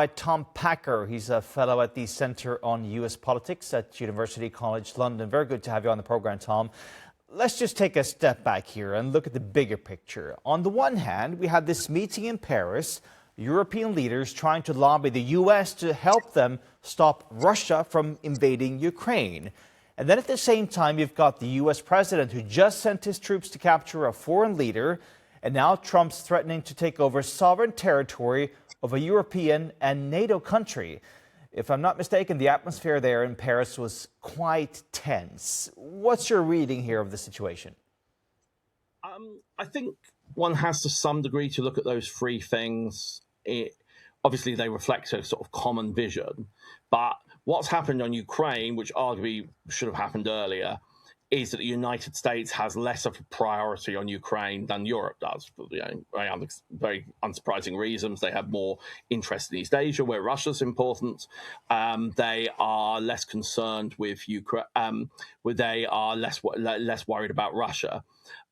By Tom Packer. He's a fellow at the Center on U.S. Politics at University College London. Very good to have you on the program, Tom. Let's just take a step back here and look at the bigger picture. On the one hand, we had this meeting in Paris, European leaders trying to lobby the U.S. to help them stop Russia from invading Ukraine. And then at the same time, you've got the U.S. president who just sent his troops to capture a foreign leader. And now Trump's threatening to take over sovereign territory of a European and NATO country. If I'm not mistaken, the atmosphere there in Paris was quite tense. What's your reading here of the situation? I think one has to some degree to look at those three things. Obviously, they reflect a sort of common vision. But what's happened on Ukraine, which arguably should have happened earlier, is that the United States has less of a priority on Ukraine than Europe does, for very unsurprising reasons. They have more interest in East Asia, where Russia's important. They are less concerned with Ukraine. They are less worried about Russia.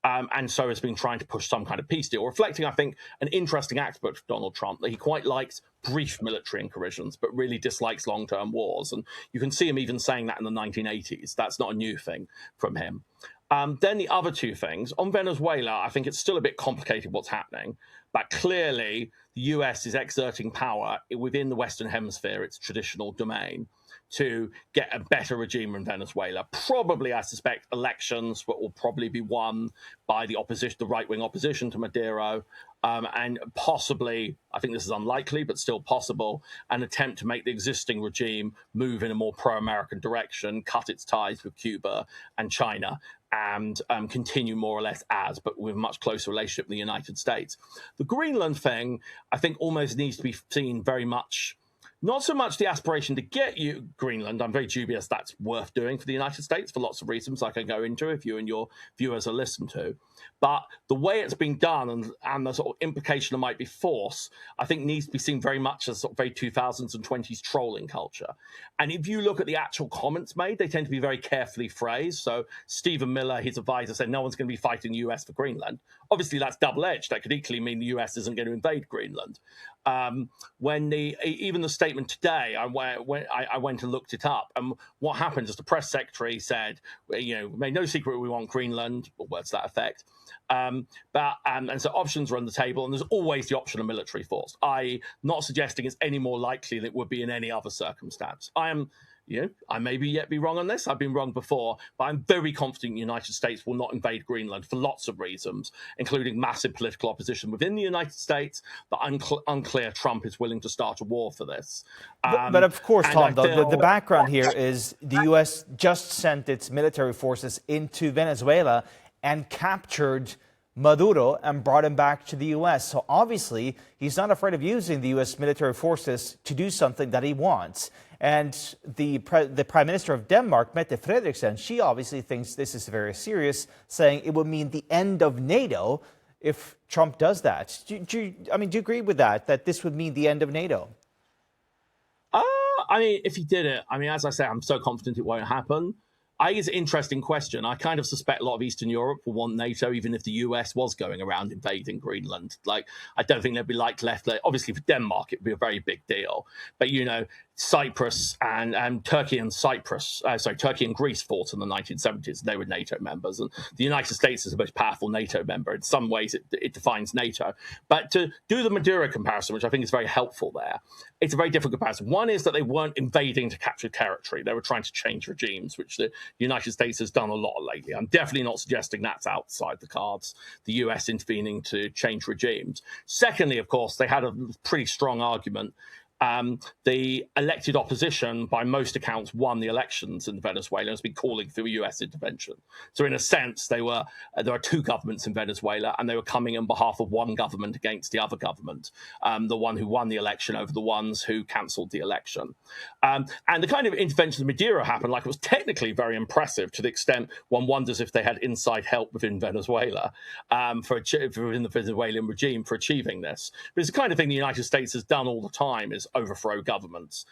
And so has been trying to push some kind of peace deal, reflecting, I think, an interesting aspect of Donald Trump, that he quite likes brief military incursions, but really dislikes long-term wars. And you can see him even saying that in the 1980s. That's not a new thing from him. Then the other two things. On Venezuela, I think it's still a bit complicated what's happening, but clearly the US is exerting power within the Western Hemisphere, its traditional domain, to get a better regime in Venezuela. Probably, I suspect, elections will probably be won by the opposition, the right-wing opposition to Maduro, and possibly, I think this is unlikely, but still possible, an attempt to make the existing regime move in a more pro-American direction, cut its ties with Cuba and China, and continue more or less but with a much closer relationship with the United States. The Greenland thing, I think, almost needs to be seen very much, not so much the aspiration to get you Greenland. I'm very dubious that's worth doing for the United States for lots of reasons I can go into if you and your viewers are listened to. But the way it's being done and the sort of implication there might be force, I think needs to be seen very much as sort of very 2000s and 20s trolling culture. And if you look at the actual comments made, they tend to be very carefully phrased. So Stephen Miller, his advisor, said no one's going to be fighting the US for Greenland. Obviously, that's double-edged. That could equally mean the US isn't going to invade Greenland. Even the statement today, I went and looked it up, and what happened is the press secretary said, made no secret we want Greenland, or words to that effect. And so options are on the table, and there's always the option of military force. Not suggesting it's any more likely than it would be in any other circumstance. I may yet be wrong on this. I've been wrong before, but I'm very confident the United States will not invade Greenland for lots of reasons, including massive political opposition within the United States, but unclear Trump is willing to start a war for this. But of course, Tom, the background here is the U.S. just sent its military forces into Venezuela and captured Maduro and brought him back to the U.S. So obviously, he's not afraid of using the U.S. military forces to do something that he wants. And the Prime Minister of Denmark, Mette Frederiksen, she obviously thinks this is very serious, saying it would mean the end of NATO if Trump does that. Do you agree with that this would mean the end of NATO? If he did it, as I say, I'm so confident it won't happen. I think it's an interesting question. I kind of suspect a lot of Eastern Europe will want NATO, even if the US was going around invading Greenland. I don't think they'd be left. Obviously, for Denmark, it would be a very big deal. But, Cyprus and Turkey and Turkey and Greece fought in the 1970s. They were NATO members. And the United States is the most powerful NATO member. In some ways, it defines NATO. But to do the Maduro comparison, which I think is very helpful there, it's a very different comparison. One is that they weren't invading to capture territory. They were trying to change regimes, which the United States has done a lot lately. I'm definitely not suggesting that's outside the cards, the US intervening to change regimes. Secondly, of course, they had a pretty strong argument. The elected opposition, by most accounts, won the elections in Venezuela and has been calling for a US intervention. So in a sense, there are two governments in Venezuela, and they were coming on behalf of one government against the other government, the one who won the election over the ones who cancelled the election. And the kind of intervention of Maduro happened, it was technically very impressive to the extent one wonders if they had inside help within Venezuela, within the Venezuelan regime for achieving this. But it's the kind of thing the United States has done all the time, is overthrow governments.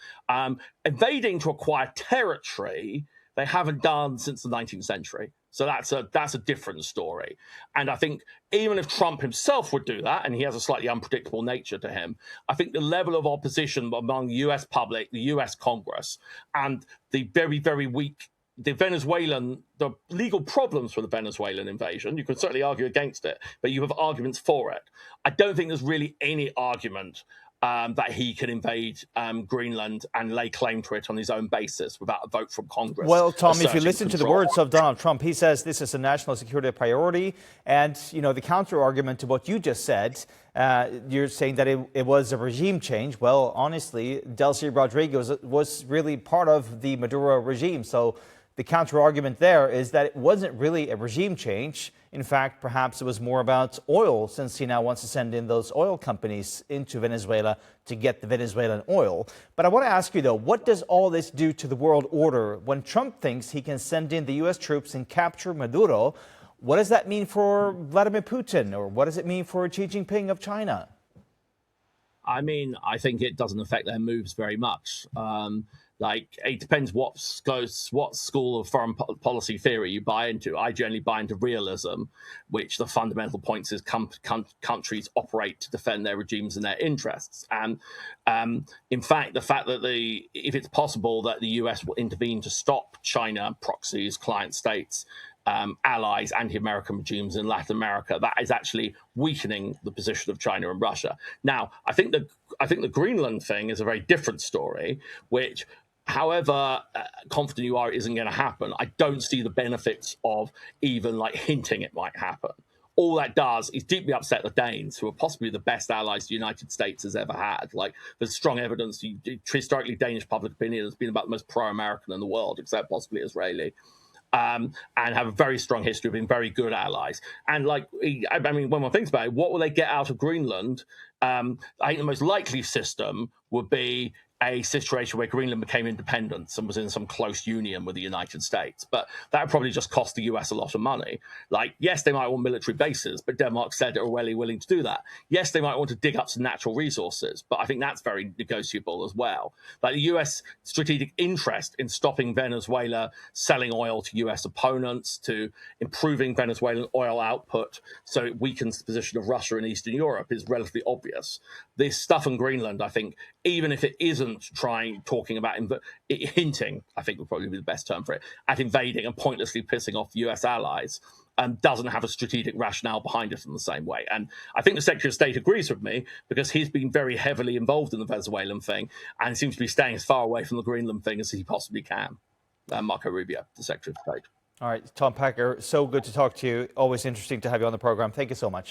Invading to acquire territory, they haven't done since the 19th century. So that's a different story. And I think even if Trump himself would do that, and he has a slightly unpredictable nature to him, I think the level of opposition among the US public, the US Congress, and the very, very weak the legal problems for the Venezuelan invasion, you could certainly argue against it, but you have arguments for it. I don't think there's really any argument that he can invade Greenland and lay claim to it on his own basis without a vote from Congress. Well, Tom, if you listen to the words of Donald Trump, he says this is a national security priority. And, you know, the counter argument to what you just said, you're saying that it was a regime change. Well, honestly, Delcy Rodriguez was really part of the Maduro regime. So the counter argument there is that it wasn't really a regime change. In fact, perhaps it was more about oil, since he now wants to send in those oil companies into Venezuela to get the Venezuelan oil. But I want to ask you, though, what does all this do to the world order? When Trump thinks he can send in the U.S. troops and capture Maduro, what does that mean for Vladimir Putin? Or what does it mean for Xi Jinping of China? I mean, I think it doesn't affect their moves very much. It depends what school of foreign policy theory you buy into. I generally buy into realism, which the fundamental point is countries operate to defend their regimes and their interests. And in fact, the fact that if it's possible that the US will intervene to stop China, proxies, client states, allies, anti-American regimes in Latin America, that is actually weakening the position of China and Russia. Now, I think the Greenland thing is a very different story, which, however confident you are it isn't going to happen, I don't see the benefits of even hinting it might happen. All that does is deeply upset the Danes, who are possibly the best allies the United States has ever had. There's strong evidence, historically, Danish public opinion has been about the most pro-American in the world, except possibly Israeli. And have a very strong history of being very good allies. And when one thinks about it, what will they get out of Greenland? I think the most likely system would be a situation where Greenland became independent and was in some close union with the United States. But that would probably just cost the US a lot of money. Yes, they might want military bases, but Denmark said they're really willing to do that. Yes, they might want to dig up some natural resources, but I think that's very negotiable as well. The US strategic interest in stopping Venezuela selling oil to US opponents, to improving Venezuelan oil output so it weakens the position of Russia in Eastern Europe, is relatively obvious. This stuff in Greenland, I think, even if it isn't talking about hinting, I think would probably be the best term for it, at invading and pointlessly pissing off US allies, doesn't have a strategic rationale behind it in the same way. And I think the Secretary of State agrees with me, because he's been very heavily involved in the Venezuelan thing and seems to be staying as far away from the Greenland thing as he possibly can. Marco Rubio, the Secretary of State. All right, Tom Packer, so good to talk to you. Always interesting to have you on the program. Thank you so much.